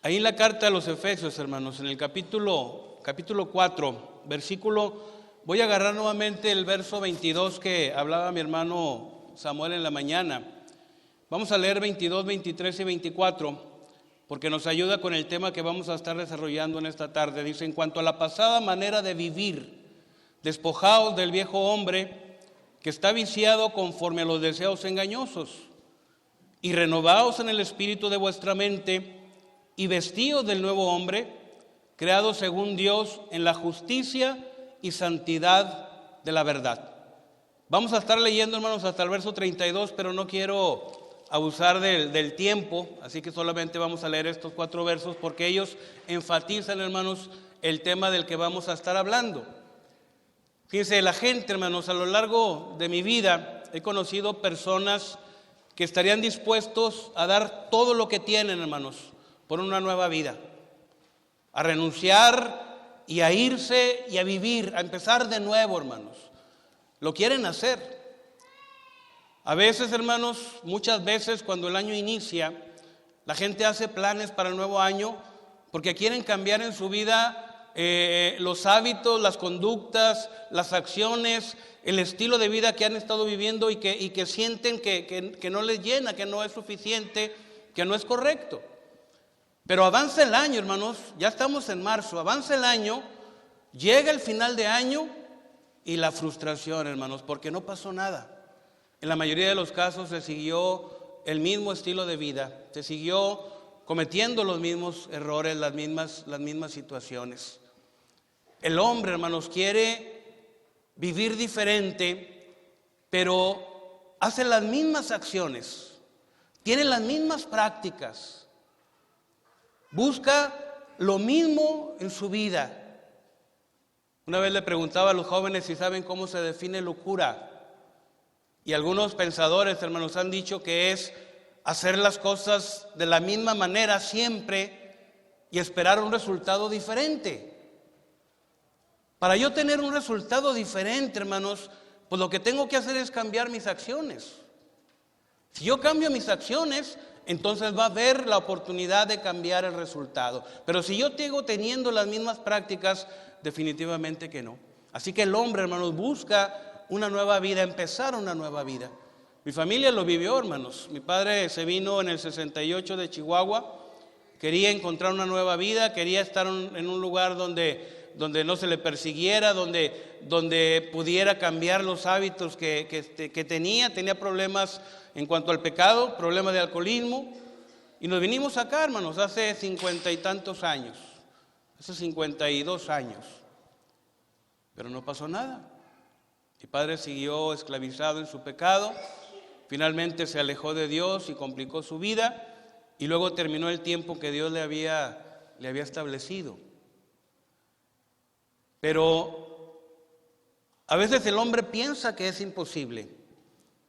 Ahí en la carta a los Efesios, hermanos, en el capítulo 4, voy a agarrar nuevamente el verso 22 que hablaba mi hermano Samuel en la mañana. Vamos a leer 22, 23 y 24, porque nos ayuda con el tema que vamos a estar desarrollando en esta tarde. Dice: en cuanto a la pasada manera de vivir, despojaos del viejo hombre que está viciado conforme a los deseos engañosos, y renovaos en el espíritu de vuestra mente, y vestíos del nuevo hombre, creado según Dios en la justicia y santidad de la verdad. Vamos a estar leyendo, hermanos, hasta el verso 32, pero no quiero abusar del tiempo, así que solamente vamos a leer estos 4 versos porque ellos enfatizan, hermanos, el tema del que vamos a estar hablando. Fíjense, la gente, hermanos, a lo largo de mi vida he conocido personas que estarían dispuestos a dar todo lo que tienen, hermanos, por una nueva vida, a renunciar y a irse y a vivir, a empezar de nuevo, hermanos. Lo quieren hacer. A veces, hermanos, muchas veces cuando el año inicia, la gente hace planes para el nuevo año porque quieren cambiar en su vida los hábitos, las conductas, las acciones, el estilo de vida que han estado viviendo y que sienten que no les llena, que no es suficiente, que no es correcto. Pero avanza el año, hermanos, ya estamos en marzo, avanza el año, llega el final de año y la frustración, hermanos, porque no pasó nada. En la mayoría de los casos se siguió el mismo estilo de vida, se siguió cometiendo los mismos errores, las mismas situaciones. El hombre, hermanos, quiere vivir diferente, pero hace las mismas acciones, tiene las mismas prácticas, busca lo mismo en su vida. Una vez le preguntaba a los jóvenes si saben cómo se define locura. Y algunos pensadores, hermanos, han dicho que es hacer las cosas de la misma manera siempre y esperar un resultado diferente. Para yo tener un resultado diferente, hermanos, pues lo que tengo que hacer es cambiar mis acciones. Si yo cambio mis acciones, entonces va a haber la oportunidad de cambiar el resultado. Pero si yo sigo teniendo las mismas prácticas, definitivamente que no. Así que el hombre, hermanos, busca una nueva vida, empezar una nueva vida. Mi familia lo vivió, hermanos. Mi padre se vino en el 68 de Chihuahua, quería encontrar una nueva vida, quería estar en un lugar donde no se le persiguiera, donde pudiera cambiar los hábitos que tenía problemas en cuanto al pecado, problemas de alcoholismo. Y nos vinimos acá, hermanos, hace 50 y tantos años, hace 52 años. Pero no pasó nada. Mi padre siguió esclavizado en su pecado, finalmente se alejó de Dios y complicó su vida, y luego terminó el tiempo que Dios le había establecido. Pero a veces el hombre piensa que es imposible,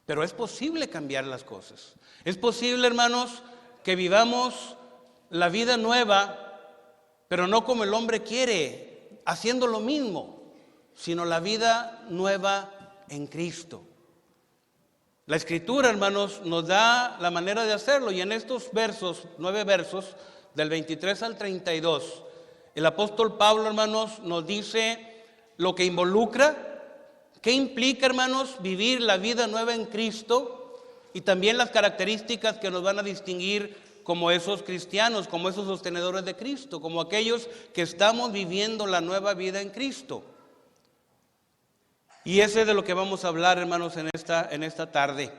pero es posible cambiar las cosas. Es posible, hermanos, que vivamos la vida nueva, pero no como el hombre quiere, haciendo lo mismo, sino la vida nueva en Cristo. La Escritura, hermanos, nos da la manera de hacerlo, y en estos versos, 9 versos, del 23 al 32, el apóstol Pablo, hermanos, nos dice lo que involucra, qué implica, hermanos, vivir la vida nueva en Cristo, y también las características que nos van a distinguir como esos cristianos, como esos sostenedores de Cristo, como aquellos que estamos viviendo la nueva vida en Cristo. Y ese es de lo que vamos a hablar, hermanos, en esta tarde.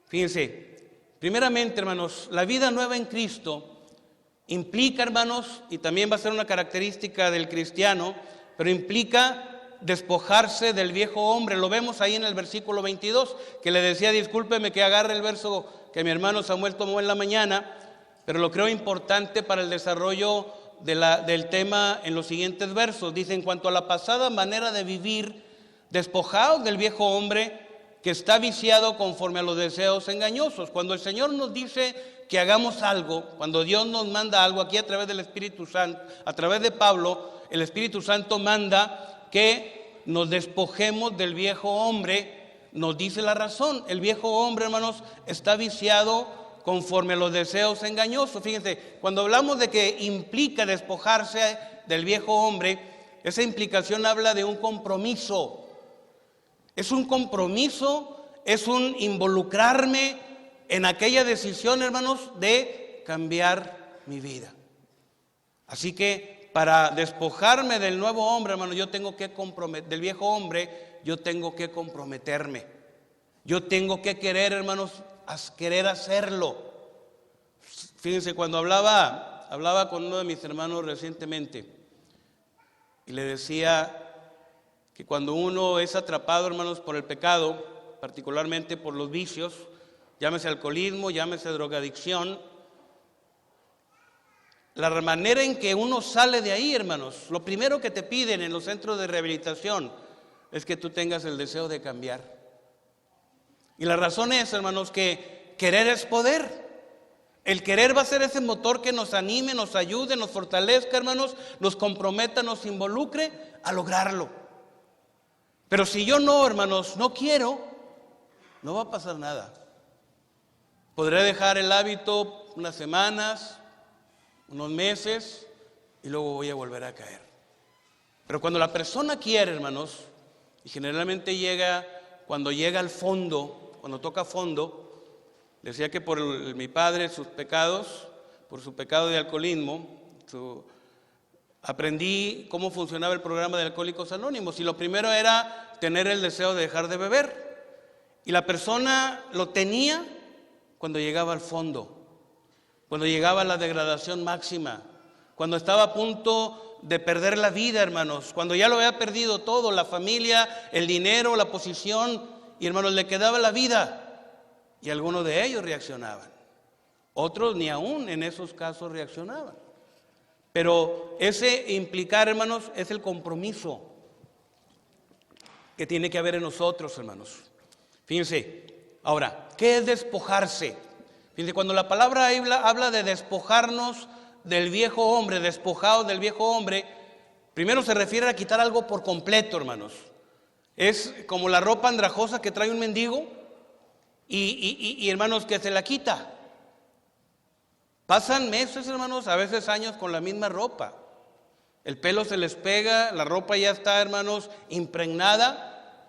Fíjense, primeramente, hermanos, la vida nueva en Cristo implica, hermanos, y también va a ser una característica del cristiano, pero implica despojarse del viejo hombre. Lo vemos ahí en el versículo 22, que le decía, discúlpeme que agarre el verso que mi hermano Samuel tomó en la mañana, pero lo creo importante para el desarrollo del tema en los siguientes versos. Dice: en cuanto a la pasada manera de vivir, despojaos del viejo hombre que está viciado conforme a los deseos engañosos. Cuando el Señor nos dice que hagamos algo, cuando Dios nos manda algo, aquí a través del Espíritu Santo, a través de Pablo, el Espíritu Santo manda que nos despojemos del viejo hombre. Nos dice la razón: el viejo hombre, hermanos, está viciado conforme a los deseos engañosos. Fíjense, cuando hablamos de que implica despojarse del viejo hombre, esa implicación habla de un compromiso. Es un compromiso, es un involucrarme en aquella decisión, hermanos, de cambiar mi vida. Así que para despojarme del nuevo hombre, hermanos, yo tengo que del viejo hombre, yo tengo que comprometerme. Yo tengo que querer, hermanos, querer hacerlo. Fíjense, cuando hablaba con uno de mis hermanos recientemente y le decía que cuando uno es atrapado, hermanos, por el pecado, particularmente por los vicios, llámese alcoholismo, llámese drogadicción, la manera en que uno sale de ahí, hermanos, lo primero que te piden en los centros de rehabilitación es que tú tengas el deseo de cambiar. Y la razón es, hermanos, que querer es poder. El querer va a ser ese motor que nos anime, nos ayude, nos fortalezca, hermanos, nos comprometa, nos involucre a lograrlo. Pero si yo no, hermanos, no quiero, no va a pasar nada. Podré dejar el hábito unas semanas, unos meses, y luego voy a volver a caer. Pero cuando la persona quiere, hermanos, y generalmente cuando llega al fondo, cuando toca fondo, decía que por mi padre, sus pecados, por su pecado de alcoholismo, aprendí cómo funcionaba el programa de Alcohólicos Anónimos, y lo primero era tener el deseo de dejar de beber. Y la persona lo tenía cuando llegaba al fondo, cuando llegaba a la degradación máxima, cuando estaba a punto de perder la vida, hermanos, cuando ya lo había perdido todo, la familia, el dinero, la posición, y hermanos, le quedaba la vida. Y algunos de ellos reaccionaban, otros ni aún en esos casos reaccionaban. Pero ese implicar, hermanos, es el compromiso que tiene que haber en nosotros, hermanos. Fíjense, ahora, ¿qué es despojarse? Fíjense, cuando la palabra habla de despojarnos del viejo hombre, despojados del viejo hombre, primero se refiere a quitar algo por completo, hermanos. Es como la ropa andrajosa que trae un mendigo y hermanos, que se la quita. Pasan meses, hermanos, a veces años con la misma ropa. El pelo se les pega, la ropa ya está, hermanos, impregnada.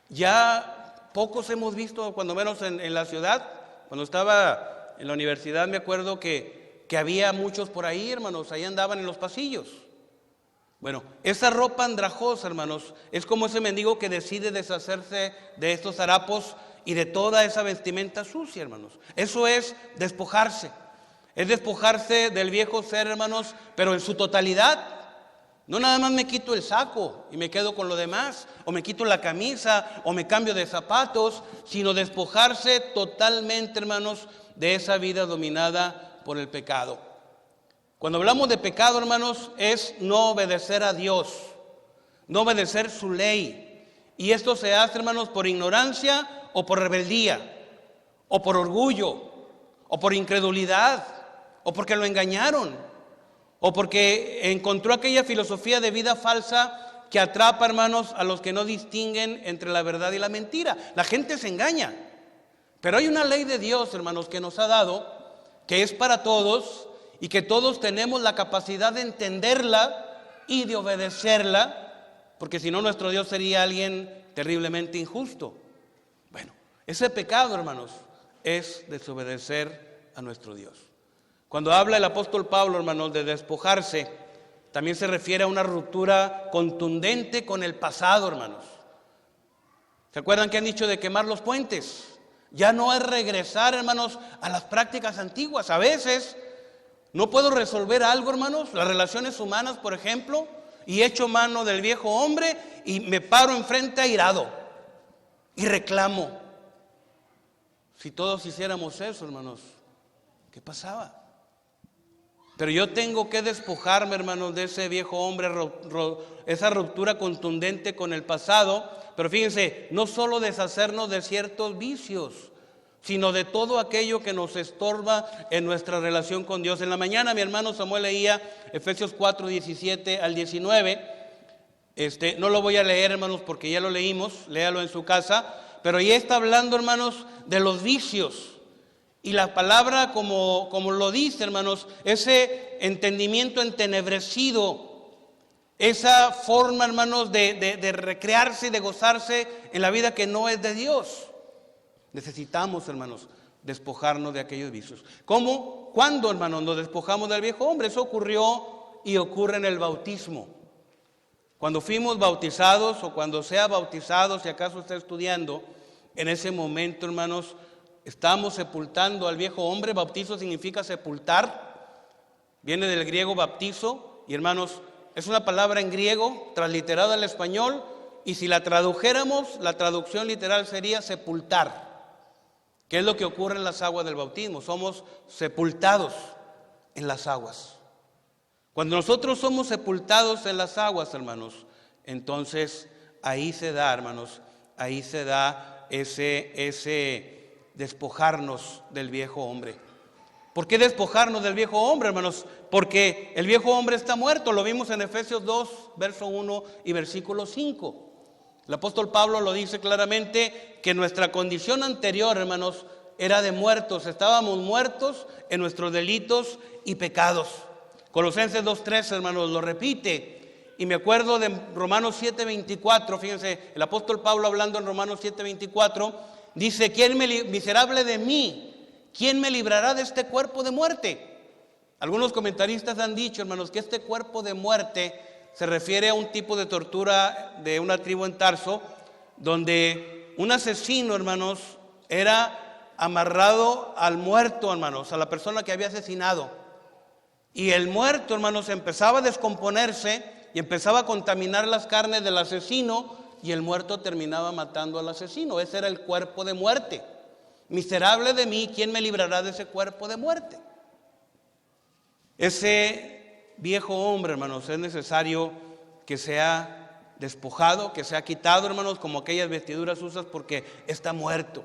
Ya pocos hemos visto, cuando menos en la ciudad. Cuando estaba en la universidad me acuerdo que había muchos por ahí, hermanos, ahí andaban en los pasillos. Bueno, esa ropa andrajosa, hermanos, es como ese mendigo que decide deshacerse de estos harapos y de toda esa vestimenta sucia, hermanos. Eso es despojarse. Es despojarse del viejo ser, hermanos, pero en su totalidad. No nada más me quito el saco y me quedo con lo demás, o me quito la camisa, o me cambio de zapatos, sino despojarse totalmente, hermanos, de esa vida dominada por el pecado. Cuando hablamos de pecado, hermanos, es no obedecer a Dios, no obedecer su ley. Y esto se hace, hermanos, por ignorancia o por rebeldía, o por orgullo, o por incredulidad, o porque lo engañaron, o porque encontró aquella filosofía de vida falsa que atrapa, hermanos, a los que no distinguen entre la verdad y la mentira. La gente se engaña, pero hay una ley de Dios, hermanos, que nos ha dado, que es para todos y que todos tenemos la capacidad de entenderla y de obedecerla, porque si no nuestro Dios sería alguien terriblemente injusto. Bueno, ese pecado, hermanos, es desobedecer a nuestro Dios. Cuando habla el apóstol Pablo, hermanos, de despojarse, también se refiere a una ruptura contundente con el pasado, hermanos. ¿Se acuerdan que han dicho de quemar los puentes? Ya no es regresar, hermanos, a las prácticas antiguas. A veces no puedo resolver algo, hermanos, las relaciones humanas, por ejemplo, y echo mano del viejo hombre y me paro enfrente airado y reclamo. Si todos hiciéramos eso, hermanos, ¿qué pasaba? Pero yo tengo que despojarme, hermanos, de ese viejo hombre, esa ruptura contundente con el pasado. Pero fíjense, no solo deshacernos de ciertos vicios, sino de todo aquello que nos estorba en nuestra relación con Dios. En la mañana mi hermano Samuel leía Efesios 4, 17 al 19. No lo voy a leer, hermanos, porque ya lo leímos, léalo en su casa. Pero ya está hablando, hermanos, de los vicios. Y la palabra, como lo dice, hermanos, ese entendimiento entenebrecido, esa forma, hermanos, de recrearse y de gozarse en la vida que no es de Dios. Necesitamos, hermanos, despojarnos de aquellos vicios. ¿Cómo? ¿Cuándo, hermanos, nos despojamos del viejo hombre? Eso ocurrió y ocurre en el bautismo. Cuando fuimos bautizados o cuando sea bautizado, si acaso está estudiando, en ese momento, hermanos, estamos sepultando al viejo hombre. Bautizo significa sepultar. Viene del griego baptizo. Y hermanos, es una palabra en griego transliterada al español. Y si la tradujéramos, la traducción literal sería sepultar. ¿Qué es lo que ocurre en las aguas del bautismo? Somos sepultados en las aguas. Cuando nosotros somos sepultados en las aguas, hermanos, entonces ahí se da, hermanos, ahí se da ese despojarnos del viejo hombre. ¿Por qué despojarnos del viejo hombre, hermanos? Porque el viejo hombre está muerto. Lo vimos en Efesios 2, verso 1 y versículo 5. El apóstol Pablo lo dice claramente que nuestra condición anterior, hermanos, era de muertos. Estábamos muertos en nuestros delitos y pecados. Colosenses 2:3, hermanos, lo repite. Y me acuerdo de Romanos 7:24. Fíjense, el apóstol Pablo hablando en Romanos 7:24 dice: miserable de mí, ¿quién me librará de este cuerpo de muerte? Algunos comentaristas han dicho, hermanos, que este cuerpo de muerte se refiere a un tipo de tortura de una tribu en Tarso, donde un asesino, hermanos, era amarrado al muerto, hermanos, a la persona que había asesinado. Y el muerto, hermanos, empezaba a descomponerse y empezaba a contaminar las carnes del asesino, y el muerto terminaba matando al asesino. Ese era el cuerpo de muerte. Miserable de mí, ¿quién me librará de ese cuerpo de muerte? Ese viejo hombre, hermanos, es necesario que sea despojado, que sea quitado, hermanos, como aquellas vestiduras usas, porque está muerto.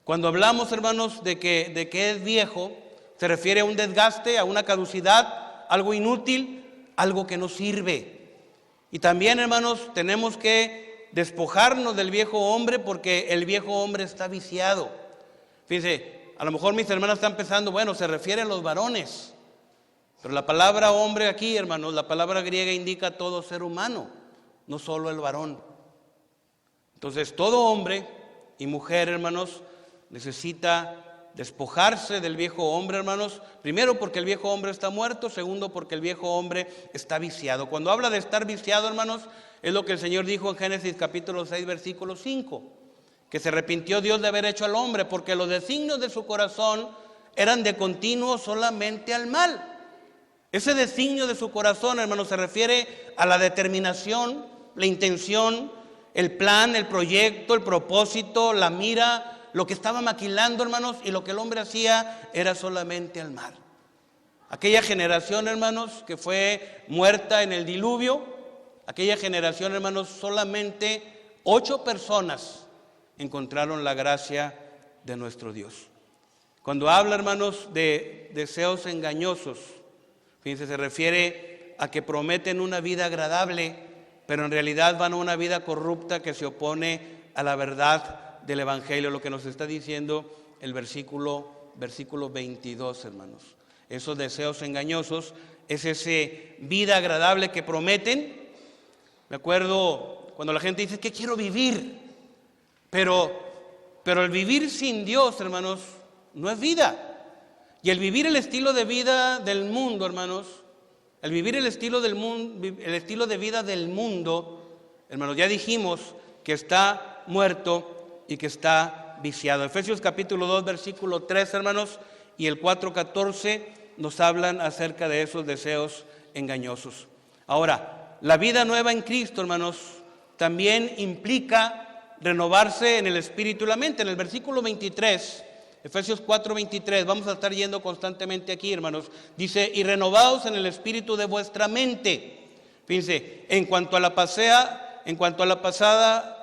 Cuando hablamos, hermanos, de que es viejo, se refiere a un desgaste, a una caducidad, algo inútil, algo que no sirve. Y también, hermanos, tenemos que despojarnos del viejo hombre, porque el viejo hombre está viciado. Fíjense, a lo mejor mis hermanas están pensando, bueno, se refiere a los varones. Pero la palabra hombre aquí, hermanos, la palabra griega indica todo ser humano, no solo el varón. Entonces, todo hombre y mujer, hermanos, necesita despojarse del viejo hombre, hermanos. Primero, porque el viejo hombre está muerto. Segundo, porque el viejo hombre está viciado. Cuando habla de estar viciado, hermanos, es lo que el Señor dijo en Génesis capítulo 6, versículo 5. Que se arrepintió Dios de haber hecho al hombre, porque los designios de su corazón eran de continuo solamente al mal. Ese designio de su corazón, hermanos, se refiere a la determinación, la intención, el plan, el proyecto, el propósito, la mira, lo que estaba maquilando, hermanos, y lo que el hombre hacía era solamente al mal. Aquella generación, hermanos, que fue muerta en el diluvio, aquella generación, hermanos, solamente 8 personas encontraron la gracia de nuestro Dios. Cuando habla, hermanos, de deseos engañosos, fíjense, se refiere a que prometen una vida agradable, pero en realidad van a una vida corrupta que se opone a la verdad del Evangelio, lo que nos está diciendo el versículo 22, hermanos. Esos deseos engañosos es ese vida agradable que prometen. Me acuerdo cuando la gente dice que quiero vivir, pero el vivir sin Dios, hermanos, no es vida. Y el vivir el estilo de vida del mundo, hermanos, el vivir el estilo de vida del mundo, hermanos, ya dijimos que está muerto y que está viciado. Efesios capítulo 2, versículo 3, hermanos, y el 4:14 nos hablan acerca de esos deseos engañosos. Ahora, la vida nueva en Cristo, hermanos, también implica renovarse en el espíritu y la mente. En el versículo 23, Efesios 4:23, vamos a estar yendo constantemente aquí, hermanos, dice: y renovaos en el espíritu de vuestra mente. Fíjense, en cuanto a la pasada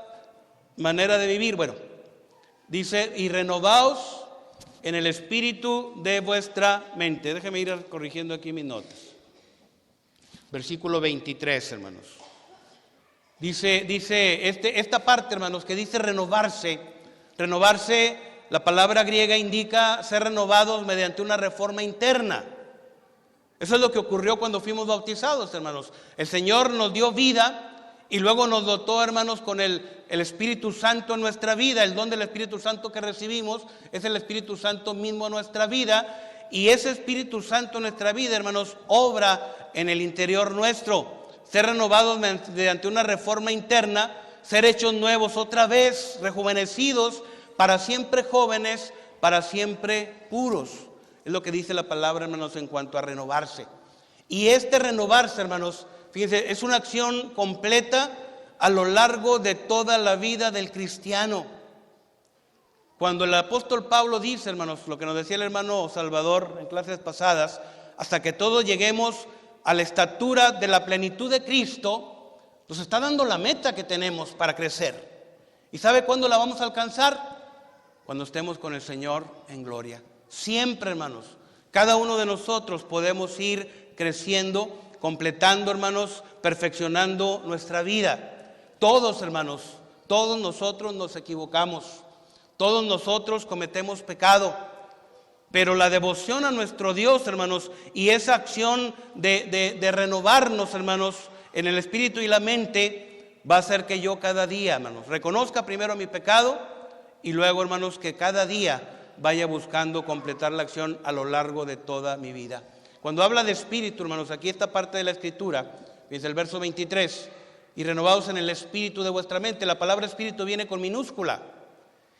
manera de vivir, bueno, dice: y renovaos en el espíritu de vuestra mente. Déjenme ir corrigiendo aquí mis notas. Versículo 23, hermanos. Dice esta parte, hermanos, que dice renovarse la palabra griega indica ser renovados mediante una reforma interna. Eso es lo que ocurrió cuando fuimos bautizados, hermanos. El Señor nos dio vida y luego nos dotó, hermanos, con el Espíritu Santo en nuestra vida. El don del Espíritu Santo que recibimos es el Espíritu Santo mismo en nuestra vida. Y ese Espíritu Santo en nuestra vida, hermanos, obra en el interior nuestro. Ser renovados mediante una reforma interna, ser hechos nuevos otra vez, rejuvenecidos, para siempre jóvenes, para siempre puros. Es lo que dice la palabra, hermanos, en cuanto a renovarse. Y este renovarse, hermanos, fíjense, es una acción completa a lo largo de toda la vida del cristiano. Cuando el apóstol Pablo dice, hermanos, lo que nos decía el hermano Salvador en clases pasadas, hasta que todos lleguemos a la estatura de la plenitud de Cristo, nos está dando la meta que tenemos para crecer. ¿Y sabe cuándo la vamos a alcanzar? Cuando estemos con el Señor en gloria. Siempre, hermanos, cada uno de nosotros podemos ir creciendo, completando, hermanos, perfeccionando nuestra vida. Todos, hermanos, todos nosotros nos equivocamos, todos nosotros cometemos pecado, pero la devoción a nuestro Dios, hermanos, y esa acción de renovarnos, hermanos, en el espíritu y la mente, va a hacer que yo cada día, hermanos, reconozca primero mi pecado y luego, hermanos, que cada día vaya buscando completar la acción a lo largo de toda mi vida. Cuando habla de espíritu, hermanos, aquí esta parte de la escritura, dice el verso 23, y renovados en el espíritu de vuestra mente. La palabra espíritu viene con minúscula.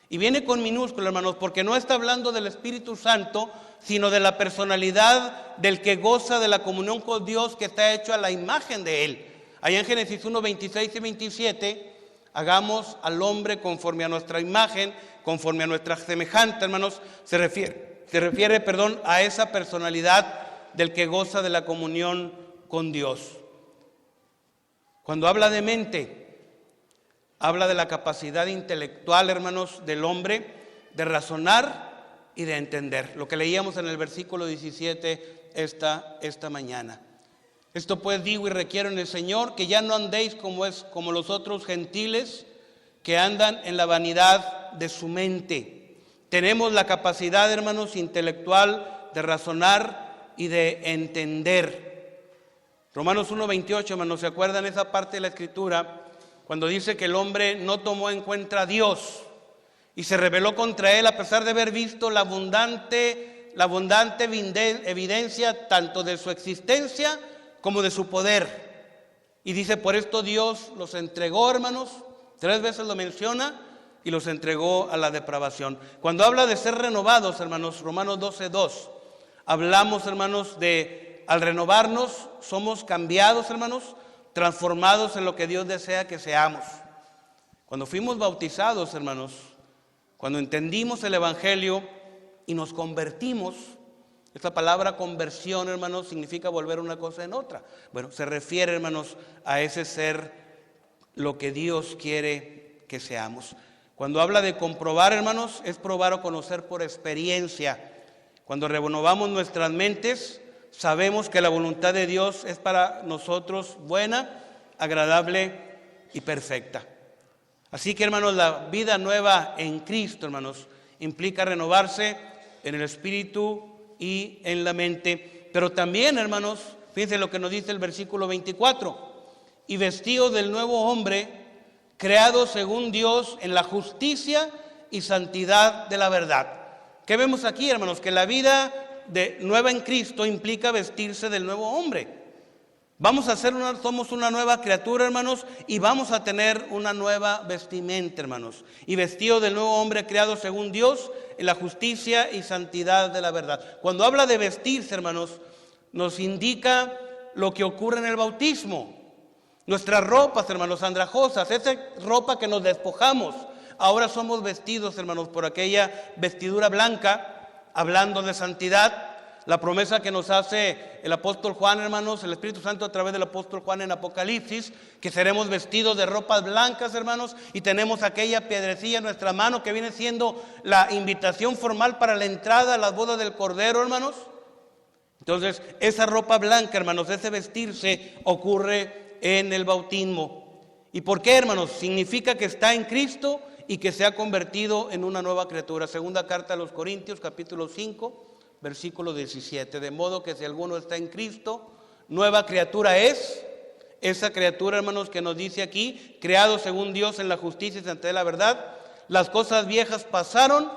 Y viene con minúscula, hermanos, porque no está hablando del Espíritu Santo, sino de la personalidad del que goza de la comunión con Dios, que está hecho a la imagen de Él. Allá en Génesis 1, 26 y 27, hagamos al hombre conforme a nuestra imagen, conforme a nuestra semejanza, hermanos, se refiere, a esa personalidad del que goza de la comunión con Dios. Cuando habla de mente, habla de la capacidad intelectual, hermanos, del hombre de razonar y de entender. Lo que leíamos en el versículo 17 esta mañana. Esto pues digo y requiero en el Señor, que ya no andéis como los otros gentiles que andan en la vanidad de su mente. Tenemos la capacidad, hermanos, intelectual de razonar y de entender. Romanos 1:28, hermanos, ¿se acuerdan esa parte de la escritura? Cuando dice que el hombre no tomó en cuenta a Dios y se rebeló contra él a pesar de haber visto la abundante evidencia tanto de su existencia como de su poder. Y dice, por esto Dios los entregó, hermanos, 3 veces lo menciona, y los entregó a la depravación. Cuando habla de ser renovados, hermanos, Romanos 12:2, hablamos, hermanos, de al renovarnos somos cambiados, hermanos, transformados en lo que Dios desea que seamos. Cuando fuimos bautizados, hermanos, cuando entendimos el Evangelio y nos convertimos, esta palabra conversión, hermanos, significa volver una cosa en otra. Bueno, se refiere, hermanos, a ese ser lo que Dios quiere que seamos. Cuando habla de comprobar, hermanos, es probar o conocer por experiencia. Cuando renovamos nuestras mentes, sabemos que la voluntad de Dios es para nosotros buena, agradable y perfecta. Así que, hermanos, la vida nueva en Cristo, hermanos, implica renovarse en el espíritu y en la mente. Pero también, hermanos, fíjense lo que nos dice el versículo 24. Y vestidos del nuevo hombre, creado según Dios en la justicia y santidad de la verdad. ¿Qué vemos aquí, hermanos? Que la vida nueva en Cristo implica vestirse del nuevo hombre. Somos una nueva criatura, hermanos, y vamos a tener una nueva vestimenta, hermanos. Y vestido del nuevo hombre creado según Dios en la justicia y santidad de la verdad. Cuando habla de vestirse, hermanos, nos indica lo que ocurre en el bautismo. Nuestras ropas, hermanos, andrajosas, esa ropa que nos despojamos, ahora somos vestidos, hermanos, por aquella vestidura blanca, hablando de santidad. La promesa que nos hace el apóstol Juan, hermanos, el Espíritu Santo a través del apóstol Juan en Apocalipsis, que seremos vestidos de ropas blancas, hermanos, y tenemos aquella piedrecilla en nuestra mano que viene siendo la invitación formal para la entrada a las bodas del Cordero, hermanos. Entonces, esa ropa blanca, hermanos, ese vestirse ocurre en el bautismo. ¿Y por qué, hermanos? Significa que está en Cristo y que se ha convertido en una nueva criatura. Segunda carta a los Corintios, capítulo 5, versículo 17. De modo que si alguno está en Cristo, nueva criatura es. Esa criatura, hermanos, que nos dice aquí, creado según Dios en la justicia y santidad de la verdad. Las cosas viejas pasaron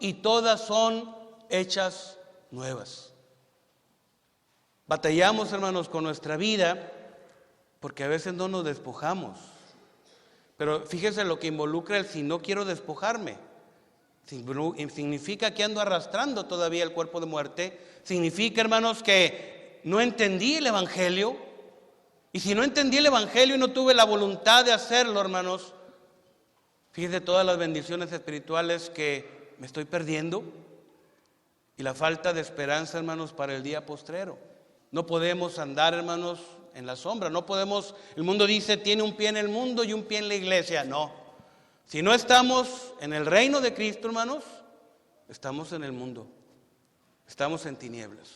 y todas son hechas nuevas. Batallamos, hermanos, con nuestra vida porque a veces no nos despojamos. Pero fíjese lo que involucra el si no quiero despojarme. Significa que ando arrastrando todavía el cuerpo de muerte. Significa, hermanos, que no entendí el Evangelio. Y si no entendí el Evangelio y no tuve la voluntad de hacerlo, hermanos, fíjese todas las bendiciones espirituales que me estoy perdiendo y la falta de esperanza, hermanos, para el día postrero. No podemos andar, hermanos, en la sombra. No podemos, el mundo dice, tiene un pie en el mundo y un pie en la iglesia. No. Si no estamos en el reino de Cristo, hermanos, estamos en el mundo. Estamos en tinieblas.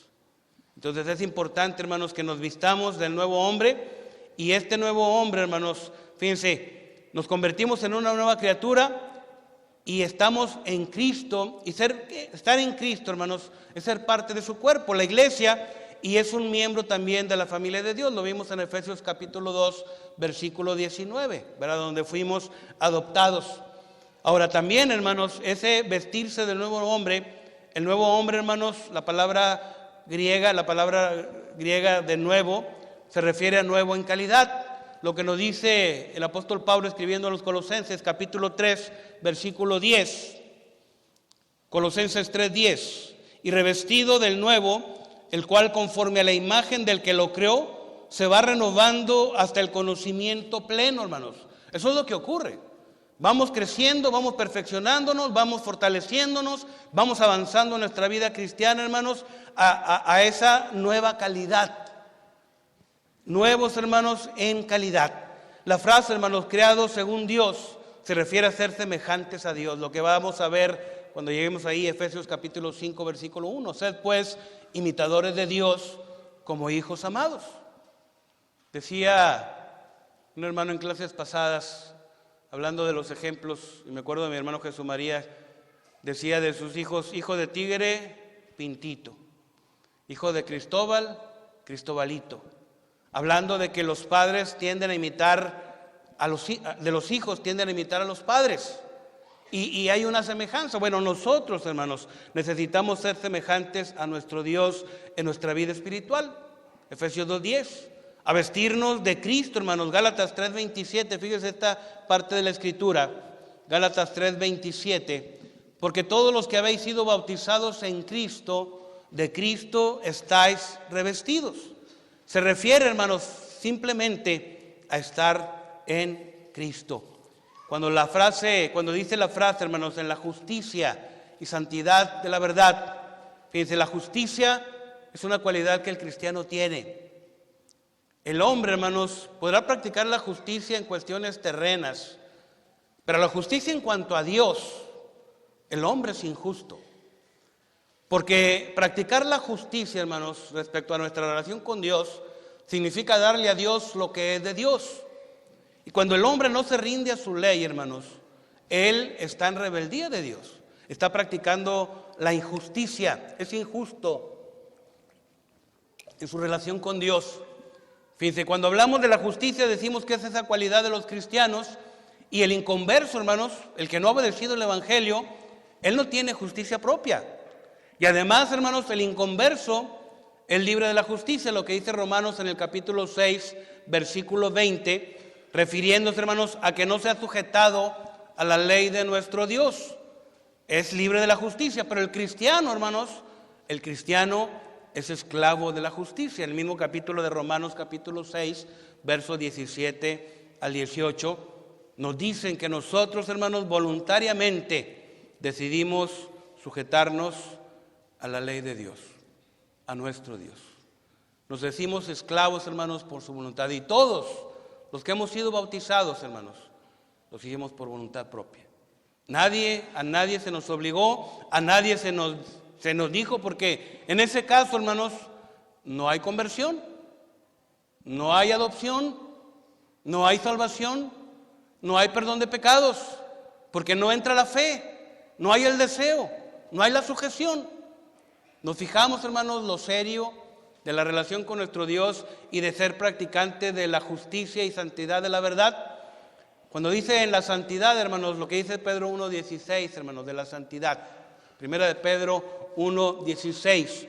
Entonces es importante, hermanos, que nos vistamos del nuevo hombre. Y este nuevo hombre, hermanos, fíjense, nos convertimos en una nueva criatura y estamos en Cristo. Y estar en Cristo, hermanos, es ser parte de su cuerpo, la iglesia. Y es un miembro también de la familia de Dios. Lo vimos en Efesios capítulo 2, versículo 19, ¿verdad? Donde fuimos adoptados. Ahora también, hermanos, ese vestirse del nuevo hombre, el nuevo hombre, hermanos, la palabra griega de nuevo, se refiere a nuevo en calidad. Lo que nos dice el apóstol Pablo escribiendo a los Colosenses, capítulo 3, versículo 10. Colosenses 3, 10. Y revestido del nuevo, el cual conforme a la imagen del que lo creó, se va renovando hasta el conocimiento pleno, hermanos. Eso es lo que ocurre. Vamos creciendo, vamos perfeccionándonos, vamos fortaleciéndonos, vamos avanzando en nuestra vida cristiana, hermanos, a esa nueva calidad. Nuevos, hermanos, en calidad. La frase, hermanos, creados según Dios, se refiere a ser semejantes a Dios. Lo que vamos a ver cuando lleguemos ahí, Efesios capítulo 5, versículo 1. Sed pues imitadores de Dios como hijos amados. Decía un hermano en clases pasadas, hablando de los ejemplos, y me acuerdo de mi hermano Jesús María, decía de sus hijos, hijo de tigre, Pintito, hijo de Cristóbal, Cristobalito, hablando de que los padres tienden a imitar de los hijos tienden a imitar a los padres. Y hay una semejanza. Bueno, nosotros, hermanos, necesitamos ser semejantes a nuestro Dios en nuestra vida espiritual. Efesios 2:10. A vestirnos de Cristo, hermanos. Gálatas 3:27. Fíjense esta parte de la Escritura. Gálatas 3:27. Porque todos los que habéis sido bautizados en Cristo, de Cristo estáis revestidos. Se refiere, hermanos, simplemente a estar en Cristo. Cuando dice la frase, hermanos, en la justicia y santidad de la verdad, fíjense, la justicia es una cualidad que el cristiano tiene. El hombre, hermanos, podrá practicar la justicia en cuestiones terrenas, pero la justicia en cuanto a Dios, el hombre es injusto. Porque practicar la justicia, hermanos, respecto a nuestra relación con Dios, significa darle a Dios lo que es de Dios. Y cuando el hombre no se rinde a su ley, hermanos, él está en rebeldía de Dios. Está practicando la injusticia. Es injusto en su relación con Dios. Fíjense, cuando hablamos de la justicia decimos que es esa cualidad de los cristianos. Y el inconverso, hermanos, el que no ha obedecido el Evangelio, él no tiene justicia propia. Y además, hermanos, el inconverso es libre de la justicia. Lo que dice Romanos en el capítulo 6, versículo 20, refiriéndose, hermanos, a que no se ha sujetado a la ley de nuestro Dios. Es libre de la justicia, pero el cristiano, hermanos, el cristiano es esclavo de la justicia. En el mismo capítulo de Romanos, capítulo 6, versos 17 al 18, nos dicen que nosotros, hermanos, voluntariamente decidimos sujetarnos a la ley de Dios, a nuestro Dios. Nos decimos esclavos, hermanos, por su voluntad. Y todos los que hemos sido bautizados, hermanos, lo hicimos por voluntad propia. A nadie se nos obligó, a nadie se nos dijo, porque en ese caso, hermanos, no hay conversión, no hay adopción, no hay salvación, no hay perdón de pecados, porque no entra la fe, no hay el deseo, no hay la sujeción. Nos fijamos, hermanos, lo serio de la relación con nuestro Dios y de ser practicante de la justicia y santidad de la verdad. Cuando dice en la santidad, hermanos, lo que dice Pedro 1:16, hermanos, de la santidad. Primera de Pedro 1:16.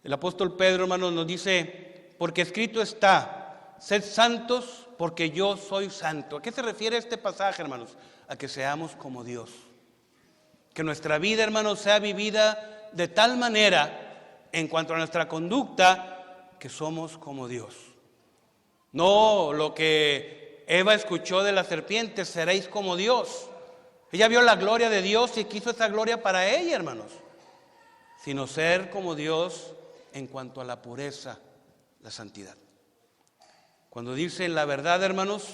El apóstol Pedro, hermanos, nos dice, porque escrito está, sed santos porque yo soy santo. ¿A qué se refiere este pasaje, hermanos? A que seamos como Dios. Que nuestra vida, hermanos, sea vivida de tal manera, en cuanto a nuestra conducta, que somos como Dios. No lo que Eva escuchó de la serpiente, seréis como Dios. Ella vio la gloria de Dios y quiso esa gloria para ella, hermanos. Sino ser como Dios en cuanto a la pureza, la santidad. Cuando dice la verdad, hermanos,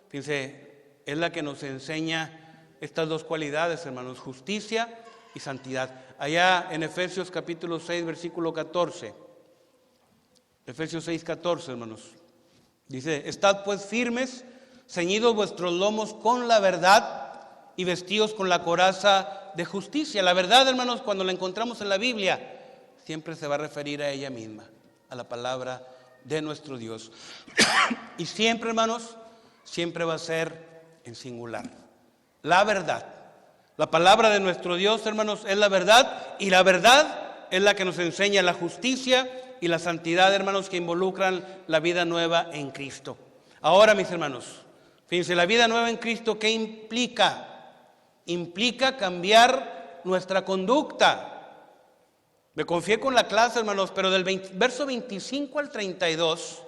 fíjense, es la que nos enseña estas dos cualidades, hermanos, justicia y santidad. Allá en Efesios capítulo 6, versículo 14. Efesios 6, 14, hermanos. Dice, estad pues firmes, ceñidos vuestros lomos con la verdad y vestidos con la coraza de justicia. La verdad, hermanos, cuando la encontramos en la Biblia, siempre se va a referir a ella misma, a la palabra de nuestro Dios. Y siempre, hermanos, siempre va a ser en singular. La verdad. La palabra de nuestro Dios, hermanos, es la verdad, y la verdad es la que nos enseña la justicia y la santidad, hermanos, que involucran la vida nueva en Cristo. Ahora, mis hermanos, fíjense, la vida nueva en Cristo, ¿qué implica? Implica cambiar nuestra conducta. Me confié con la clase, hermanos, pero del verso 25 al 32,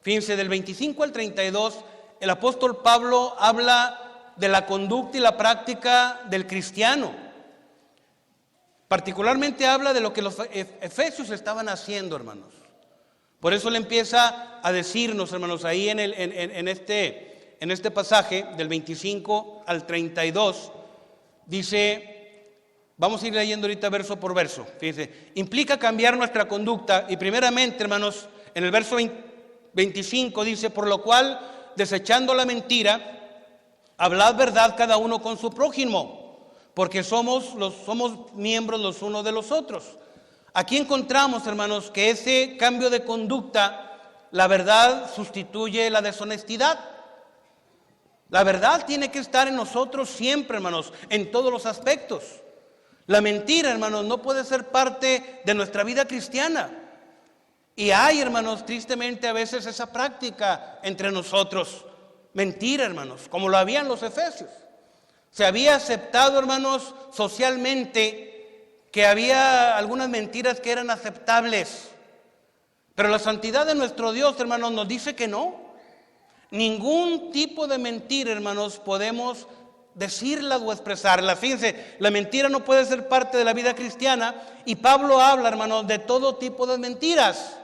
fíjense, del 25 al 32, el apóstol Pablo habla de la conducta y la práctica del cristiano. Particularmente habla de lo que los efesios estaban haciendo, hermanos. Por eso le empieza a decirnos, hermanos, ahí en este pasaje, del 25 al 32, dice, vamos a ir leyendo ahorita verso por verso. Fíjense, implica cambiar nuestra conducta, y primeramente, hermanos, en el verso 25 dice, por lo cual, desechando la mentira, hablad verdad cada uno con su prójimo, porque somos miembros los unos de los otros. Aquí encontramos, hermanos, que ese cambio de conducta, la verdad sustituye la deshonestidad. La verdad tiene que estar en nosotros siempre, hermanos, en todos los aspectos. La mentira, hermanos, no puede ser parte de nuestra vida cristiana. Y hay, hermanos, tristemente a veces esa práctica entre nosotros. Mentira, hermanos, como lo habían los efesios. Se había aceptado, hermanos, socialmente que había algunas mentiras que eran aceptables. Pero la santidad de nuestro Dios, hermanos, nos dice que no. Ningún tipo de mentira, hermanos, podemos decirla o expresarla. Fíjense, la mentira no puede ser parte de la vida cristiana, y Pablo habla, hermanos, de todo tipo de mentiras.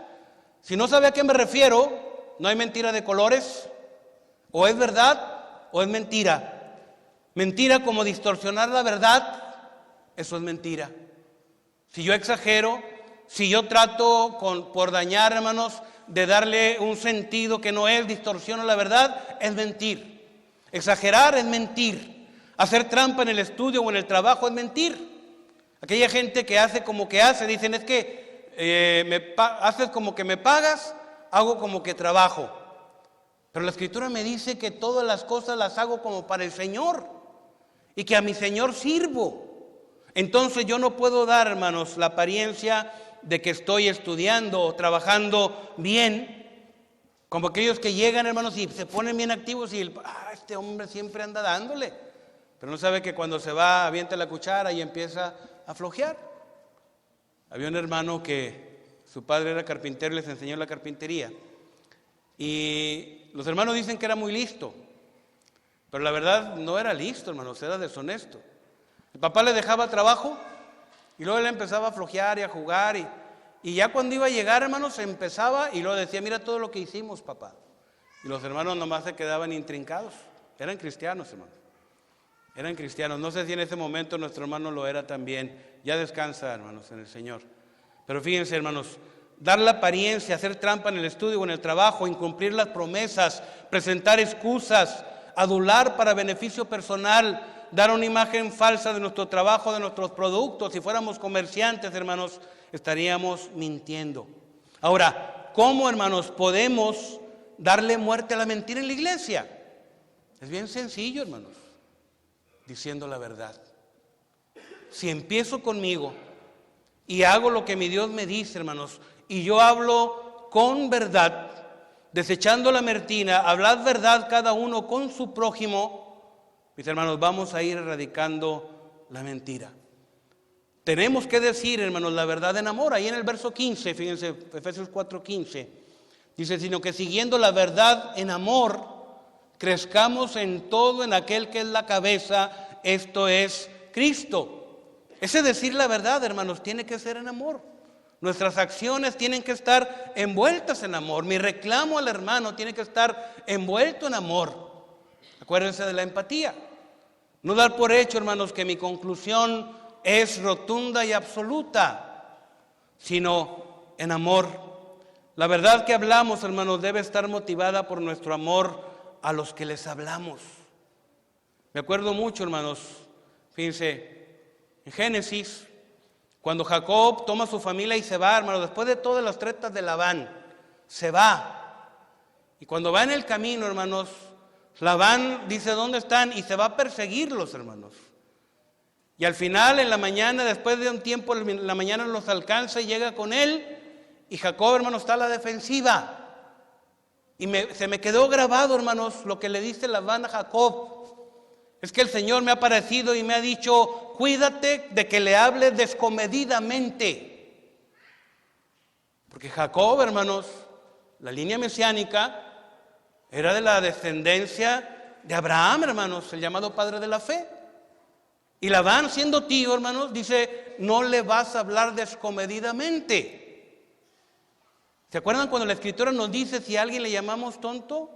Si no sabe a qué me refiero, no hay mentira de colores. O es verdad o es mentira. Mentira como distorsionar la verdad, eso es mentira. Si yo exagero, si yo trato por dañar, hermanos, de darle un sentido que no es, distorsiona la verdad, es mentir. Exagerar es mentir. Hacer trampa en el estudio o en el trabajo es mentir. Aquella gente que hace como que hace, dicen, es que haces como que me pagas, hago como que trabajo. Pero la Escritura me dice que todas las cosas las hago como para el Señor y que a mi Señor sirvo. Entonces yo no puedo dar, hermanos, la apariencia de que estoy estudiando o trabajando bien, como aquellos que llegan, hermanos, y se ponen bien activos y este hombre siempre anda dándole, pero no sabe que cuando se va avienta la cuchara y empieza a flojear. Había un hermano que su padre era carpintero y les enseñó la carpintería, y los hermanos dicen que era muy listo, pero la verdad no era listo, hermanos, era deshonesto. El papá le dejaba trabajo y luego él empezaba a flojear y a jugar, y ya cuando iba a llegar, hermanos, empezaba y luego decía, mira todo lo que hicimos, papá. Y los hermanos nomás se quedaban intrincados. Eran cristianos, hermanos. Eran cristianos. No sé si en ese momento nuestro hermano lo era también. Ya descansa, hermanos, en el Señor. Pero fíjense, hermanos, dar la apariencia, hacer trampa en el estudio o en el trabajo, incumplir las promesas, presentar excusas, adular para beneficio personal, dar una imagen falsa de nuestro trabajo, de nuestros productos. Si fuéramos comerciantes, hermanos, estaríamos mintiendo. Ahora, ¿cómo, hermanos, podemos darle muerte a la mentira en la iglesia? Es bien sencillo, hermanos, diciendo la verdad. Si empiezo conmigo y hago lo que mi Dios me dice, hermanos, y yo hablo con verdad, desechando la mentira, hablad verdad cada uno con su prójimo, mis hermanos, vamos a ir erradicando la mentira. Tenemos que decir, hermanos, la verdad en amor. Ahí en el verso 15, fíjense, Efesios 4:15, dice, sino que siguiendo la verdad en amor, crezcamos en todo en aquel que es la cabeza, esto es Cristo. Ese decir la verdad, hermanos, tiene que ser en amor. Nuestras acciones tienen que estar envueltas en amor. Mi reclamo al hermano tiene que estar envuelto en amor. Acuérdense de la empatía. No dar por hecho, hermanos, que mi conclusión es rotunda y absoluta, sino en amor. La verdad que hablamos, hermanos, debe estar motivada por nuestro amor a los que les hablamos. Me acuerdo mucho, hermanos, fíjense, en Génesis, cuando Jacob toma a su familia y se va, hermanos, después de todas las tretas de Labán, se va. Y cuando va en el camino, hermanos, Labán dice, ¿dónde están? Y se va a perseguirlos, hermanos. Y al final, en la mañana, después de un tiempo, en la mañana los alcanza y llega con él. Y Jacob, hermanos, está a la defensiva. Y se me quedó grabado, hermanos, lo que le dice Labán a Jacob. Es que el Señor me ha aparecido y me ha dicho, cuídate de que le hables descomedidamente. Porque Jacob, hermanos, la línea mesiánica, era de la descendencia de Abraham, hermanos, el llamado padre de la fe. Y Labán, siendo tío, hermanos, dice, no le vas a hablar descomedidamente. ¿Se acuerdan cuando la Escritura nos dice si a alguien le llamamos tonto?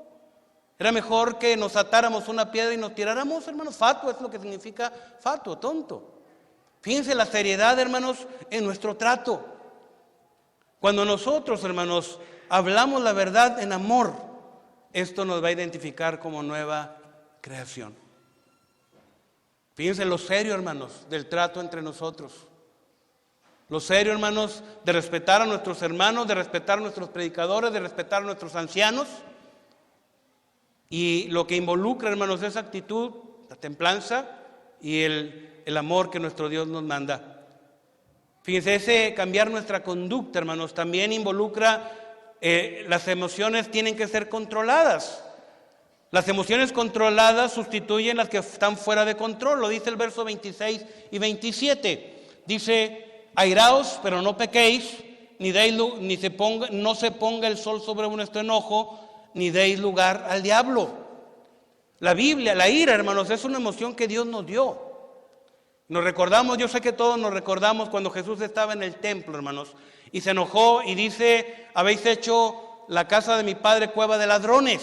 Era mejor que nos atáramos una piedra y nos tiráramos, hermanos. Fatuo es lo que significa fatuo, tonto. Fíjense la seriedad, hermanos, en nuestro trato. Cuando nosotros, hermanos, hablamos la verdad en amor, esto nos va a identificar como nueva creación. Fíjense lo serio, hermanos, del trato entre nosotros. Lo serio, hermanos, de respetar a nuestros hermanos, de respetar a nuestros predicadores, de respetar a nuestros ancianos. Y lo que involucra, hermanos, esa actitud, la templanza y el amor que nuestro Dios nos manda. Fíjense, ese cambiar nuestra conducta, hermanos, también involucra, las emociones tienen que ser controladas. Las emociones controladas sustituyen las que están fuera de control. Lo dice el verso 26 y 27. Dice, airaos, pero no pequéis, no se ponga el sol sobre vuestro enojo, ni deis lugar al diablo. La Biblia, la ira, hermanos, es una emoción que Dios nos dio. Nos recordamos, yo sé que todos nos recordamos cuando Jesús estaba en el templo, hermanos, y se enojó y dice, habéis hecho la casa de mi padre cueva de ladrones.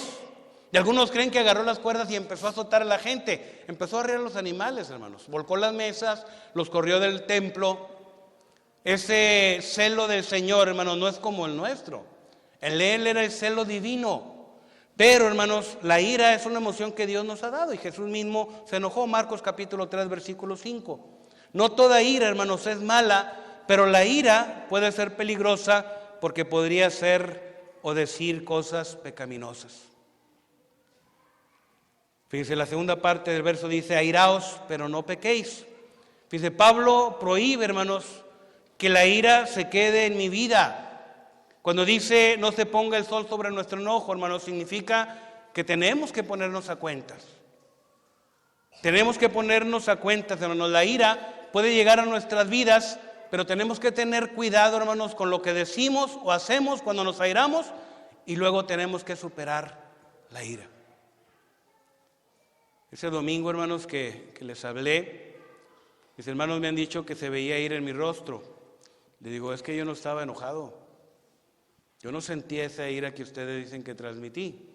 Y algunos creen que agarró las cuerdas y empezó a azotar a la gente. Empezó a arrear a los animales, hermanos. Volcó las mesas, los corrió del templo. Ese celo del Señor, hermanos, no es como el nuestro. En él era el celo divino. Pero, hermanos, la ira es una emoción que Dios nos ha dado. Y Jesús mismo se enojó. Marcos capítulo 3, versículo 5. No toda ira, hermanos, es mala, pero la ira puede ser peligrosa porque podría ser o decir cosas pecaminosas. Fíjense, la segunda parte del verso dice, airaos, pero no pequéis. Fíjense, Pablo prohíbe, hermanos, que la ira se quede en mi vida. Cuando dice, no se ponga el sol sobre nuestro enojo, hermanos, significa que tenemos que ponernos a cuentas. Tenemos que ponernos a cuentas, hermanos. La ira puede llegar a nuestras vidas, pero tenemos que tener cuidado, hermanos, con lo que decimos o hacemos cuando nos airamos, y luego tenemos que superar la ira. Ese domingo, hermanos, que les hablé, mis hermanos me han dicho que se veía ira en mi rostro. Le digo, es que yo no estaba enojado. Yo no sentía esa ira que ustedes dicen que transmití.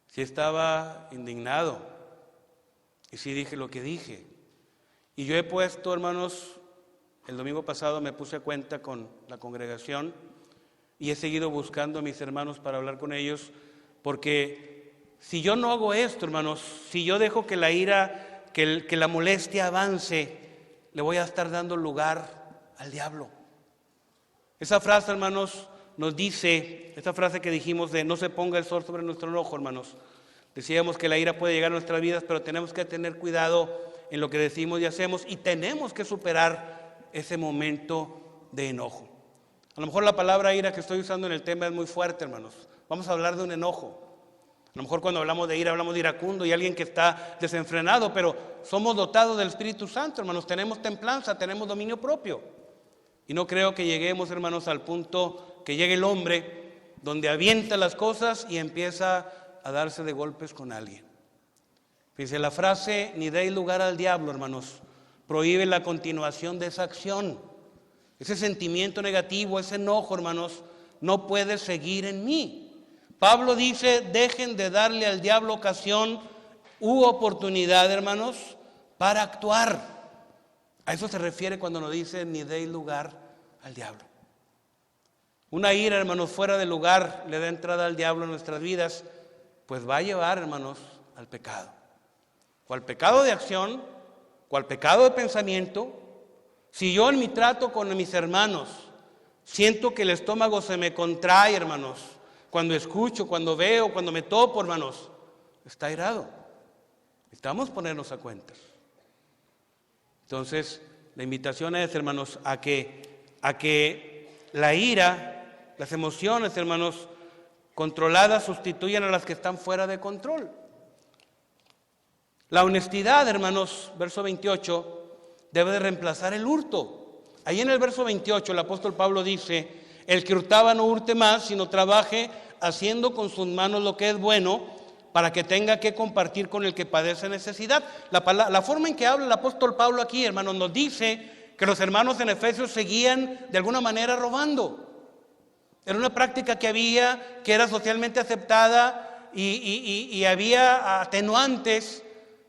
Sí estaba indignado. Y sí dije lo que dije. Y yo he puesto, hermanos, el domingo pasado me puse a cuenta con la congregación y he seguido buscando a mis hermanos para hablar con ellos, porque si yo no hago esto, hermanos, si yo dejo que la ira, que la molestia avance, le voy a estar dando lugar al diablo. Esa frase, hermanos, nos dice, esta frase que dijimos de no se ponga el sol sobre nuestro enojo, hermanos. Decíamos que la ira puede llegar a nuestras vidas, pero tenemos que tener cuidado en lo que decimos y hacemos, y tenemos que superar ese momento de enojo. A lo mejor la palabra ira que estoy usando en el tema es muy fuerte, hermanos. Vamos a hablar de un enojo. A lo mejor cuando hablamos de ira, hablamos de iracundo y alguien que está desenfrenado, pero somos dotados del Espíritu Santo, hermanos. Tenemos templanza, tenemos dominio propio. Y no creo que lleguemos, hermanos, al punto que llegue el hombre donde avienta las cosas y empieza a darse de golpes con alguien. Fíjense, la frase, ni deis lugar al diablo, hermanos, prohíbe la continuación de esa acción. Ese sentimiento negativo, ese enojo, hermanos, no puede seguir en mí. Pablo dice, dejen de darle al diablo ocasión u oportunidad, hermanos, para actuar. A eso se refiere cuando nos dice, ni deis lugar al diablo. Una ira, hermanos, fuera de lugar le da entrada al diablo en nuestras vidas, pues va a llevar, hermanos, al pecado. O al pecado de acción, o al pecado de pensamiento. Si yo en mi trato con mis hermanos siento que el estómago se me contrae, hermanos, cuando escucho, cuando veo, cuando me topo, hermanos, está airado. Necesitamos ponernos a cuentas. Entonces, la invitación es, hermanos, a que la ira, las emociones, hermanos, controladas sustituyan a las que están fuera de control. La honestidad, hermanos, verso 28, debe de reemplazar el hurto. Ahí en el verso 28 el apóstol Pablo dice, el que hurtaba no hurte más, sino trabaje haciendo con sus manos lo que es bueno, para que tenga que compartir con el que padece necesidad. La forma en que habla el apóstol Pablo aquí, hermanos, nos dice que los hermanos en Efesios seguían de alguna manera robando. Era una práctica que había, que era socialmente aceptada y había atenuantes,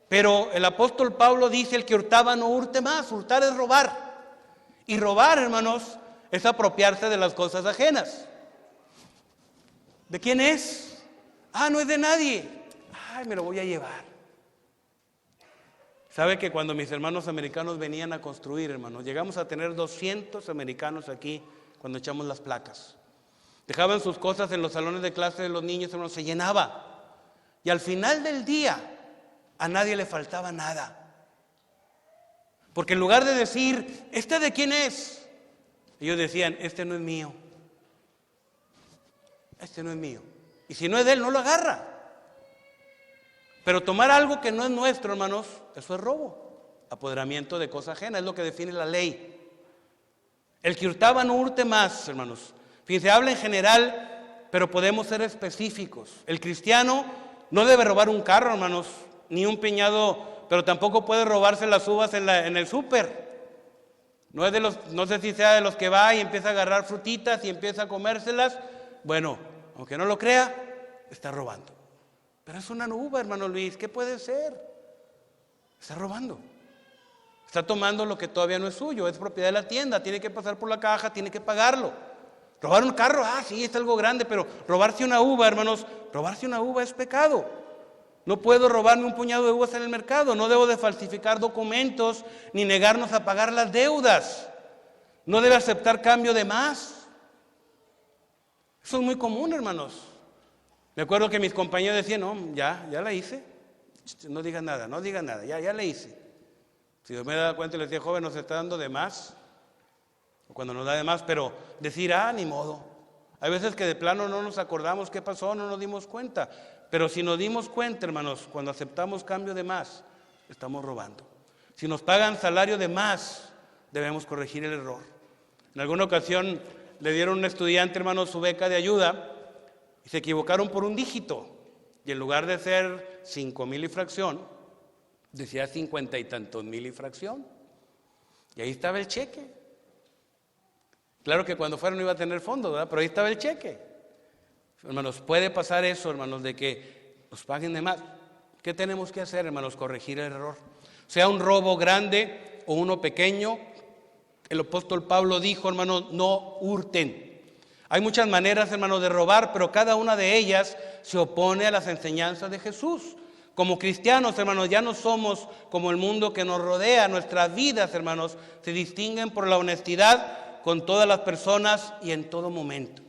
pero el apóstol Pablo dice, el que hurtaba no hurte más. Hurtar es robar. Y robar, hermanos, es apropiarse de las cosas ajenas. ¿De quién es? Ah, no es de nadie. Ay, me lo voy a llevar. ¿Sabe que cuando mis hermanos americanos venían a construir, hermanos, llegamos a tener 200 americanos aquí cuando echamos las placas? Dejaban sus cosas en los salones de clase de los niños, hermanos, se llenaba. Y al final del día, a nadie le faltaba nada. Porque en lugar de decir, ¿este de quién es? Ellos decían, este no es mío. Este no es mío. Y si no es de él, no lo agarra. Pero tomar algo que no es nuestro, hermanos, eso es robo. Apoderamiento de cosa ajena, es lo que define la ley. El que hurtaba no hurte más, hermanos. Fíjense, habla en general, pero podemos ser específicos. El cristiano no debe robar un carro, hermanos, ni un peñado, pero tampoco puede robarse las uvas en el súper. No sé si sea de los que va y empieza a agarrar frutitas y empieza a comérselas. Bueno, aunque no lo crea, está robando. Pero es una uva, hermano Luis, ¿qué puede ser? Está robando. Está tomando lo que todavía no es suyo, es propiedad de la tienda, tiene que pasar por la caja, tiene que pagarlo. Robar un carro, sí, es algo grande, pero robarse una uva, hermanos, robarse una uva es pecado. No puedo robarme un puñado de uvas en el mercado, no debo de falsificar documentos ni negarnos a pagar las deudas. No debe aceptar cambio de más. Eso es muy común, hermanos. Me acuerdo que mis compañeros decían, no, ya la hice. No digas nada, ya la hice. Si yo me daba cuenta y les decía, joven, nos está dando de más. O cuando nos da de más, pero decir, ni modo. Hay veces que de plano no nos acordamos qué pasó, no nos dimos cuenta. Pero si nos dimos cuenta, hermanos, cuando aceptamos cambio de más, estamos robando. Si nos pagan salario de más, debemos corregir el error. En alguna ocasión le dieron a un estudiante, hermanos, su beca de ayuda y se equivocaron por un dígito. Y en lugar de ser 5,000 y fracción, decía 50 y tantos mil y fracción. Y ahí estaba el cheque. Claro que cuando fuera no iba a tener fondo, ¿verdad? Pero ahí estaba el cheque. Hermanos, puede pasar eso, hermanos, de que nos paguen de más. ¿Qué tenemos que hacer, hermanos? Corregir el error. Sea un robo grande o uno pequeño, el apóstol Pablo dijo, hermanos, no hurten. Hay muchas maneras, hermanos, de robar, pero cada una de ellas se opone a las enseñanzas de Jesús. Como cristianos, hermanos, ya no somos como el mundo que nos rodea. Nuestras vidas, hermanos, se distinguen por la honestidad con todas las personas y en todo momento.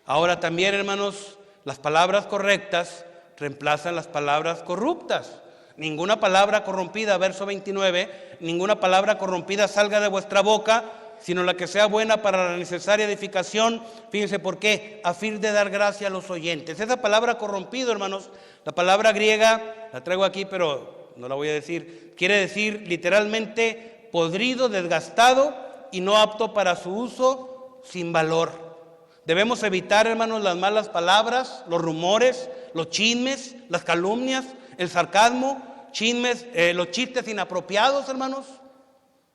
Ahora también, hermanos, las palabras correctas reemplazan las palabras corruptas. Ninguna palabra corrompida, verso 29, ninguna palabra corrompida salga de vuestra boca, sino la que sea buena para la necesaria edificación. Fíjense por qué, a fin de dar gracia a los oyentes. Esa palabra corrompido, hermanos, la palabra griega, la traigo aquí pero no la voy a decir, quiere decir literalmente podrido, desgastado y no apto para su uso, sin valor. Debemos evitar, hermanos, las malas palabras, los rumores, los chismes, las calumnias, el sarcasmo, chismes, los chistes inapropiados, hermanos.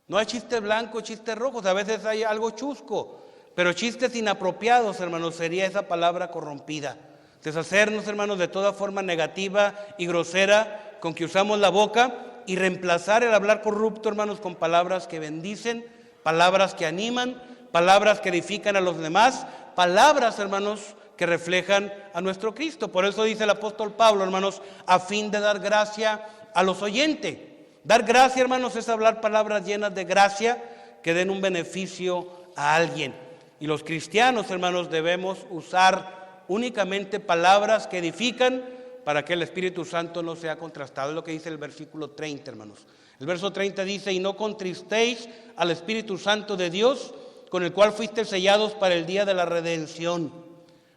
No hay chistes blancos, chistes rojos, a veces hay algo chusco, pero chistes inapropiados, hermanos, sería esa palabra corrompida. Deshacernos, hermanos, de toda forma negativa y grosera con que usamos la boca y reemplazar el hablar corrupto, hermanos, con palabras que bendicen, palabras que animan, palabras que edifican a los demás, palabras, hermanos, que reflejan a nuestro Cristo. Por eso dice el apóstol Pablo, hermanos, a fin de dar gracia a los oyentes. Dar gracia, hermanos, es hablar palabras llenas de gracia que den un beneficio a alguien. Y los cristianos, hermanos, debemos usar únicamente palabras que edifican para que el Espíritu Santo no sea contrastado. Es lo que dice el versículo 30, hermanos. El verso 30 dice, y no contristéis al Espíritu Santo de Dios, con el cual fuisteis sellados para el día de la redención.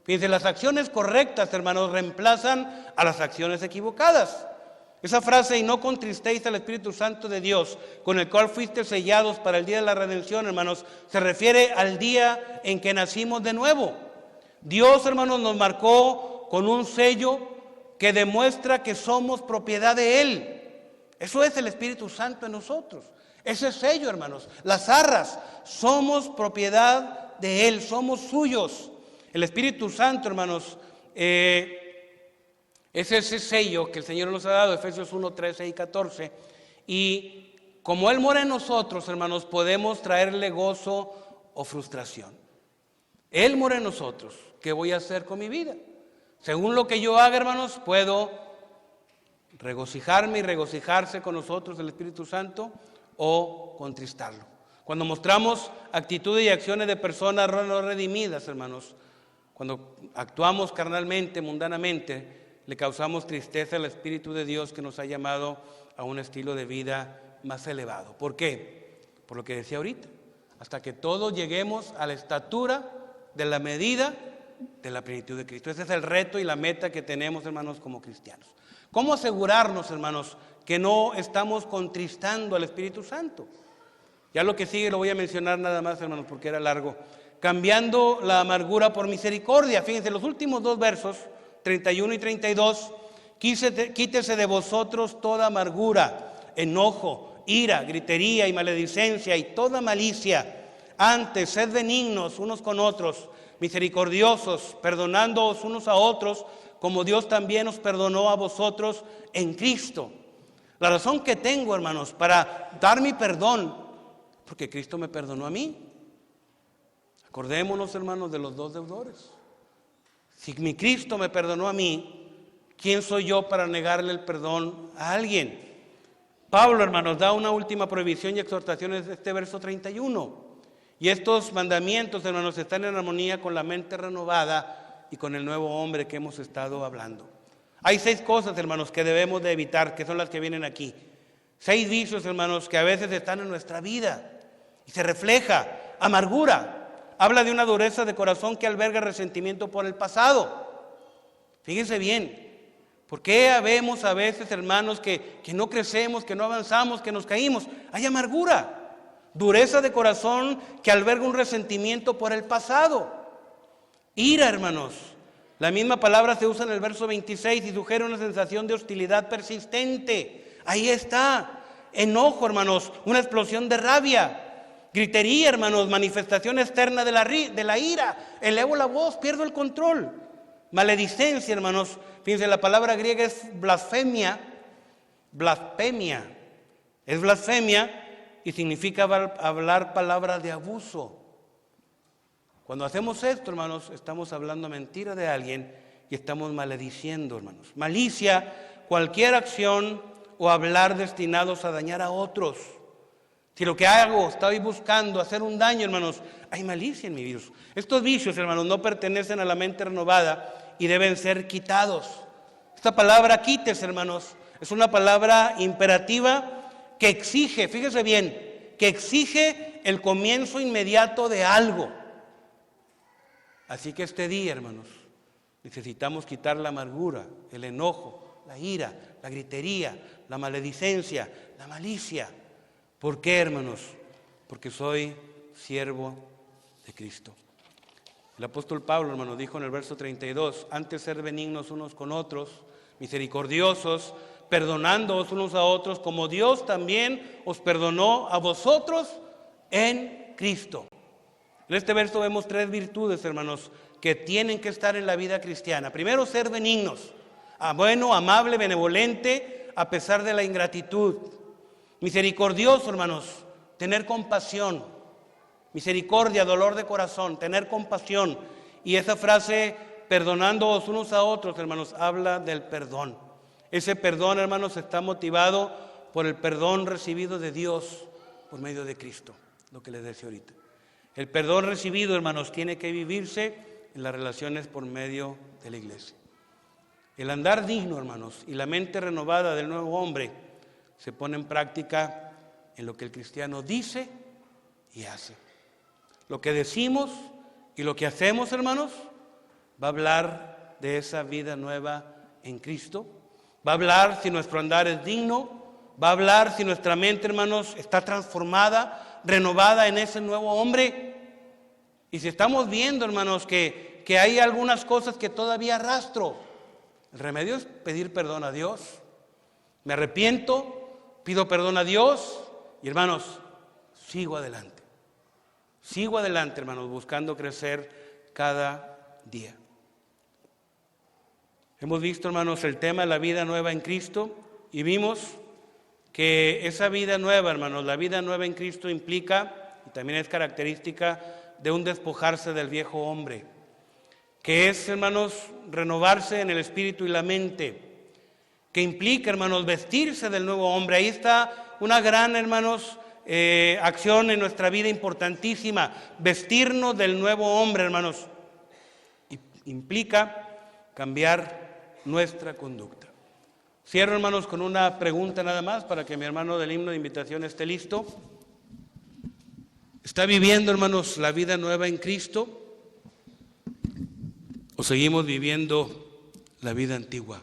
Fíjense, las acciones correctas, hermanos, reemplazan a las acciones equivocadas. Esa frase, y no contristéis al Espíritu Santo de Dios, con el cual fuisteis sellados para el día de la redención, hermanos, se refiere al día en que nacimos de nuevo. Dios, hermanos, nos marcó con un sello que demuestra que somos propiedad de Él. Eso es el Espíritu Santo en nosotros. Ese sello, hermanos, las arras, somos propiedad de Él, somos suyos. El Espíritu Santo, hermanos, es ese sello que el Señor nos ha dado, Efesios 1, 13 y 14. Y como Él mora en nosotros, hermanos, podemos traerle gozo o frustración. Él mora en nosotros. ¿Qué voy a hacer con mi vida? Según lo que yo haga, hermanos, puedo regocijarme y regocijarse con nosotros el Espíritu Santo o contristarlo. Cuando mostramos actitudes y acciones de personas no redimidas, hermanos, cuando actuamos carnalmente, mundanamente, le causamos tristeza al Espíritu de Dios que nos ha llamado a un estilo de vida más elevado. ¿Por qué? Por lo que decía ahorita, hasta que todos lleguemos a la estatura de la medida de la plenitud de Cristo. Ese es el reto y la meta que tenemos, hermanos, como cristianos. ¿Cómo asegurarnos, hermanos, que no estamos contristando al Espíritu Santo? Ya lo que sigue lo voy a mencionar nada más, hermanos, porque era largo. Cambiando la amargura por misericordia. Fíjense, los últimos dos versos, 31 y 32, quítese de vosotros toda amargura, enojo, ira, gritería y maledicencia y toda malicia. Antes, sed benignos unos con otros, misericordiosos, perdonándoos unos a otros, como Dios también os perdonó a vosotros en Cristo. La razón que tengo, hermanos, para dar mi perdón, porque Cristo me perdonó a mí. Acordémonos, hermanos, de los dos deudores. Si mi Cristo me perdonó a mí, ¿quién soy yo para negarle el perdón a alguien? Pablo, hermanos, da una última prohibición y exhortación en este verso 31. Y estos mandamientos, hermanos, están en armonía con la mente renovada y con el nuevo hombre que hemos estado hablando. Hay 6 cosas, hermanos, que debemos de evitar, que son las que vienen aquí. 6 vicios, hermanos, que a veces están en nuestra vida y se refleja amargura. Habla de una dureza de corazón que alberga resentimiento por el pasado. Fíjense bien, ¿por qué habemos a veces, hermanos, que no crecemos, que no avanzamos, que nos caímos? Hay amargura. Dureza de corazón que alberga un resentimiento por el pasado. Ira, hermanos. La misma palabra se usa en el verso 26 y sugiere una sensación de hostilidad persistente. Ahí está. Enojo, hermanos, una explosión de rabia. Gritería, hermanos, manifestación externa de la ira. Elevo la voz, pierdo el control. Maledicencia, hermanos. Fíjense, la palabra griega es blasfemia. Blasfemia. Es blasfemia. Y significa hablar palabras de abuso. Cuando hacemos esto, hermanos, estamos hablando mentira de alguien y estamos malediciendo, hermanos. Malicia, cualquier acción o hablar destinados a dañar a otros. Si lo que hago, estoy buscando hacer un daño, hermanos, hay malicia en mi vida. Estos vicios, hermanos, no pertenecen a la mente renovada y deben ser quitados. Esta palabra quites, hermanos, es una palabra imperativa que exige, fíjese bien, que exige el comienzo inmediato de algo. Así que este día, hermanos, necesitamos quitar la amargura, el enojo, la ira, la gritería, la maledicencia, la malicia. ¿Por qué, hermanos? Porque soy siervo de Cristo. El apóstol Pablo, hermanos, dijo en el verso 32, antes ser benignos unos con otros, misericordiosos, perdonándoos unos a otros, como Dios también os perdonó a vosotros en Cristo. En este verso vemos 3 virtudes, hermanos, que tienen que estar en la vida cristiana. Primero, ser benignos, bueno, amable, benevolente, a pesar de la ingratitud. Misericordioso, hermanos, tener compasión. Misericordia, dolor de corazón, tener compasión. Y esa frase, perdonándoos unos a otros, hermanos, habla del perdón. Ese perdón, hermanos, está motivado por el perdón recibido de Dios por medio de Cristo, lo que les decía ahorita. El perdón recibido, hermanos, tiene que vivirse en las relaciones por medio de la iglesia. El andar digno, hermanos, y la mente renovada del nuevo hombre se pone en práctica en lo que el cristiano dice y hace. Lo que decimos y lo que hacemos, hermanos, va a hablar de esa vida nueva en Cristo. Va a hablar si nuestro andar es digno. Va a hablar si nuestra mente, hermanos, está transformada, renovada en ese nuevo hombre. Y si estamos viendo, hermanos, que hay algunas cosas que todavía arrastro, el remedio es pedir perdón a Dios. Me arrepiento, pido perdón a Dios y, hermanos, sigo adelante. Sigo adelante, hermanos, buscando crecer cada día. Hemos visto, hermanos, el tema de la vida nueva en Cristo y vimos que esa vida nueva, hermanos, la vida nueva en Cristo implica, y también es característica de un despojarse del viejo hombre, que es, hermanos, renovarse en el espíritu y la mente, que implica, hermanos, vestirse del nuevo hombre. Ahí está una gran, hermanos, acción en nuestra vida importantísima, vestirnos del nuevo hombre, hermanos, implica cambiar nuestra conducta. Cierro, hermanos, con una pregunta nada más para que mi hermano del himno de invitación esté listo. ¿Está viviendo, hermanos, la vida nueva en Cristo? ¿O seguimos viviendo la vida antigua?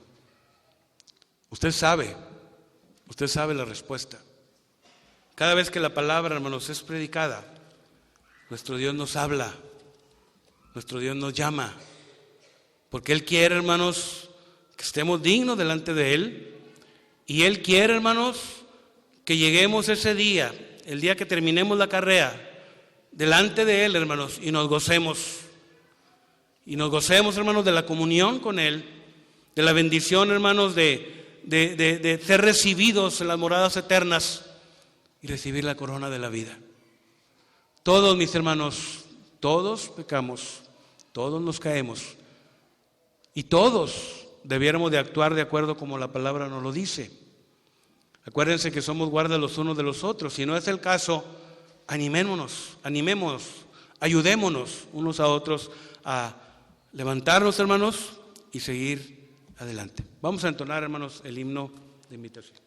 Usted sabe la respuesta. Cada vez que la palabra, hermanos, es predicada, nuestro Dios nos habla, nuestro Dios nos llama, porque Él quiere, hermanos, que estemos dignos delante de Él, y Él quiere, hermanos, que lleguemos ese día, el día que terminemos la carrera, delante de Él, hermanos, y nos gocemos. Y nos gocemos, hermanos, de la comunión con Él, de la bendición, hermanos, de ser recibidos en las moradas eternas y recibir la corona de la vida. Todos, mis hermanos, todos pecamos, todos nos caemos y todos debiéramos de actuar de acuerdo como la palabra nos lo dice. Acuérdense que somos guardas los unos de los otros. Si no es el caso, animémonos, ayudémonos unos a otros a levantarnos, hermanos, y seguir adelante. Vamos a entonar, hermanos, el himno de invitación.